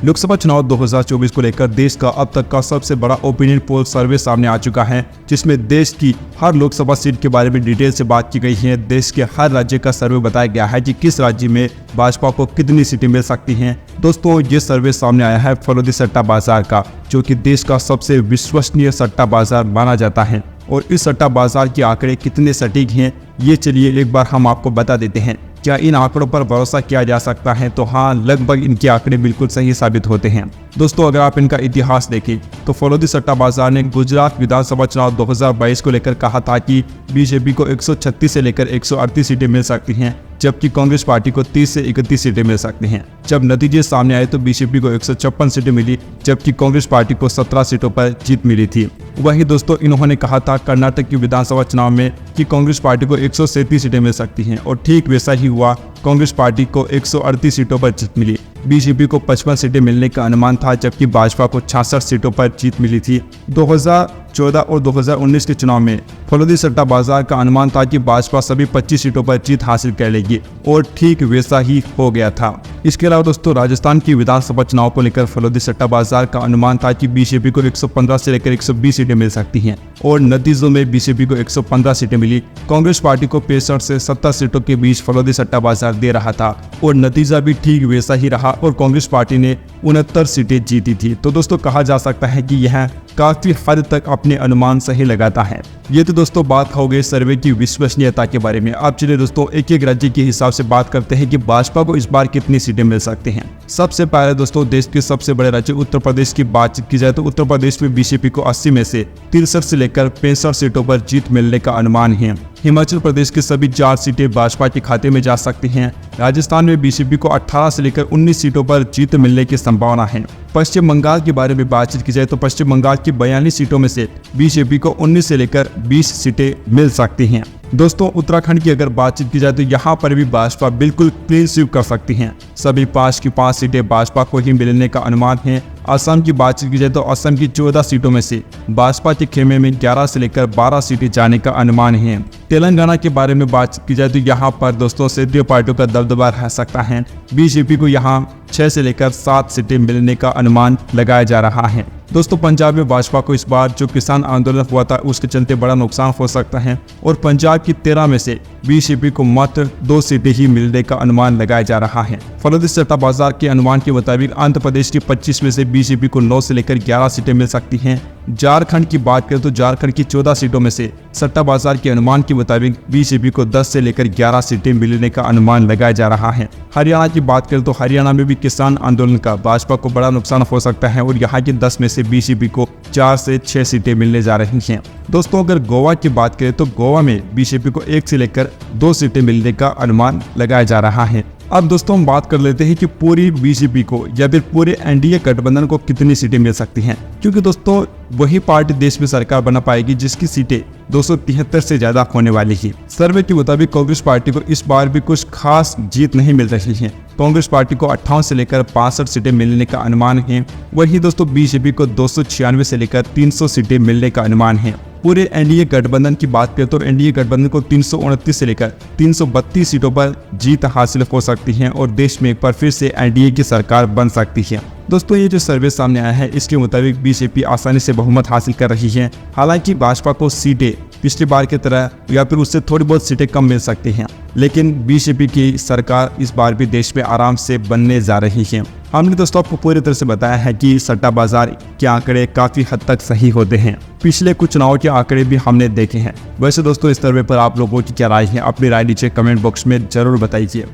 लोकसभा चुनाव 2024 को लेकर देश का अब तक का सबसे बड़ा ओपिनियन पोल सर्वे सामने आ चुका है, जिसमें देश की हर लोकसभा सीट के बारे में डिटेल से बात की गई है। देश के हर राज्य का सर्वे बताया गया है कि किस राज्य में भाजपा को कितनी सीटें मिल सकती हैं। दोस्तों, ये सर्वे सामने आया है फरोदी सट्टा बाजार का, जो कि देश का सबसे विश्वसनीय सट्टा बाजार माना जाता है। और इस सट्टा बाजार के आंकड़े कितने सटीक हैं, ये चलिए एक बार हम आपको बता देते हैं। क्या इन आंकड़ों पर भरोसा किया जा सकता है? तो हाँ, लगभग इनके आंकड़े बिल्कुल सही साबित होते हैं। दोस्तों, अगर आप इनका इतिहास देखें तो फरोदी सट्टा बाजार ने गुजरात विधानसभा चुनाव 2022 को लेकर कहा था कि बीजेपी को 136 से लेकर 138 सीटें मिल सकती हैं, जबकि कांग्रेस पार्टी को 30 से 31 सीटें मिल सकती हैं। जब नतीजे सामने आए तो बीजेपी को 156 सीटें मिली, जबकि कांग्रेस पार्टी को 17 सीटों पर जीत मिली थी। वहीं दोस्तों, इन्होंने कहा था कर्नाटक की विधानसभा चुनाव में कि कांग्रेस पार्टी को 137 सीटें मिल सकती हैं, और ठीक वैसा ही हुआ। कांग्रेस पार्टी को 138 सीटों पर जीत मिली। बीजेपी को 55 सीटें मिलने का अनुमान था, जबकि भाजपा को 66 सीटों पर जीत मिली थी। 2014 और 2019 के चुनाव में फरोदी सट्टा बाजार का अनुमान था कि भाजपा सभी 25 सीटों पर जीत हासिल कर लेगी, और ठीक वैसा ही हो गया था। इसके अलावा दोस्तों, राजस्थान की विधानसभा चुनाव को लेकर फरोदी सट्टा बाजार का अनुमान था कि बीजेपी को 115 से लेकर 120 सीटें मिल सकती हैं, और नतीजों में बीजेपी को 115 सीटें मिली। कांग्रेस पार्टी को 65 से 70 सीटों के बीच फरोदी सट्टा बाजार दे रहा था, और नतीजा भी ठीक वैसा ही रहा, और कांग्रेस पार्टी ने 69 सीटें जीती थी। तो दोस्तों, कहा जा सकता है कि यह काफी हद तक अपने अनुमान सही लगाता है। ये तो दोस्तों बात हो गई सर्वे की विश्वसनीयता के बारे में। अब चलिए दोस्तों, एक एक राज्य के हिसाब से बात करते हैं कि भाजपा को इस बार कितनी सीटें मिल सकती हैं। सबसे पहले दोस्तों, देश के सबसे बड़े राज्य उत्तर प्रदेश की बातचीत की जाए तो उत्तर प्रदेश में बीजेपी को 80 में से 63 से लेकर 65 सीटों पर जीत मिलने का अनुमान है। हिमाचल प्रदेश की सभी 4 सीटें भाजपा के खाते में जा सकती हैं। राजस्थान में बीजेपी को 18 से लेकर 19 सीटों पर जीत मिलने की संभावना है। पश्चिम बंगाल के बारे में बातचीत की जाए तो पश्चिम बंगाल की 42 सीटों में से बीजेपी को 19 से लेकर 20 सीटें मिल सकती हैं। दोस्तों, उत्तराखंड की अगर बातचीत की जाए तो यहाँ पर भी भाजपा बिल्कुल क्लीन स्वीप कर सकती हैं। सभी 5 की 5 सीटें भाजपा को ही मिलने का अनुमान है। असम की बातचीत की जाए तो असम की 14 सीटों में से भाजपा के खेमे में 11 से लेकर 12 सीटें जाने का अनुमान है। तेलंगाना के बारे में बातचीत की जाए तो यहाँ पर दोस्तों क्षेत्रीय पार्टियों का दबदबा रह सकता है। बीजेपी को यहाँ 6 से लेकर 7 सीटें मिलने का अनुमान लगाया जा रहा है। दोस्तों, पंजाब में भाजपा को इस बार जो किसान आंदोलन हुआ था उसके चलते बड़ा नुकसान हो सकता है, और पंजाब की 13 में से बीजेपी को मात्र 2 सीटें ही मिलने का अनुमान लगाया जा रहा है। फरोदी सट्टा बाजार के अनुमान के मुताबिक आंध्र प्रदेश की 25 में से बीजेपी को 9 से लेकर 11 सीटें मिल सकती हैं। झारखंड की बात करें तो झारखंड की 14 सीटों में से सट्टा बाजार के अनुमान के मुताबिक बीजेपी को 10 से लेकर 11 सीटें मिलने का अनुमान लगाया जा रहा है। हरियाणा की बात करें तो हरियाणा में भी किसान आंदोलन का भाजपा को बड़ा नुकसान हो सकता है, और यहाँ की 10 में से बीजेपी को 4 से 6 सीटें मिलने जा रही हैं। दोस्तों, अगर गोवा की बात करें तो गोवा में बीजेपी को 1 से लेकर 2 सीटें मिलने का अनुमान लगाया जा रहा है। अब दोस्तों, हम बात कर लेते हैं कि पूरी बीजेपी को या फिर पूरे एनडीए गठबंधन को कितनी सीटें मिल सकती हैं, क्योंकि दोस्तों वही पार्टी देश में सरकार बना पाएगी जिसकी सीटें 273 से ज्यादा होने वाली है। सर्वे के मुताबिक कांग्रेस पार्टी को इस बार भी कुछ खास जीत नहीं मिल रही है। कांग्रेस पार्टी को 58 से लेकर 65 सीटें मिलने का अनुमान है। वहीं दोस्तों बीजेपी को 296 से लेकर 300 सीटें मिलने का अनुमान है। पूरे एनडीए गठबंधन की बात करें तो एनडीए गठबंधन को 329 से लेकर 332 सीटों पर जीत हासिल हो सकती है, और देश में एक बार फिर से एनडीए की सरकार बन सकती है। दोस्तों, ये जो सर्वे सामने आया है इसके मुताबिक बीजेपी आसानी से बहुमत हासिल कर रही है। हालांकि भाजपा को सीटें पिछली बार की तरह या फिर उससे थोड़ी बहुत सीटें कम मिल सकती हैं, लेकिन बीजेपी की सरकार इस बार भी देश में आराम से बनने जा रही है। हमने दोस्तों आपको पूरी तरह से बताया है कि सट्टा बाजार के आंकड़े काफी हद तक सही होते हैं। पिछले कुछ चुनाव के आंकड़े भी हमने देखे हैं। वैसे दोस्तों, इस सर्वे पर आप लोगों की क्या राय है? अपनी राय नीचे कमेंट बॉक्स में जरूर बताइए।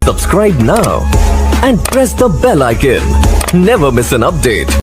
Subscribe now and press the bell icon. Never miss an update.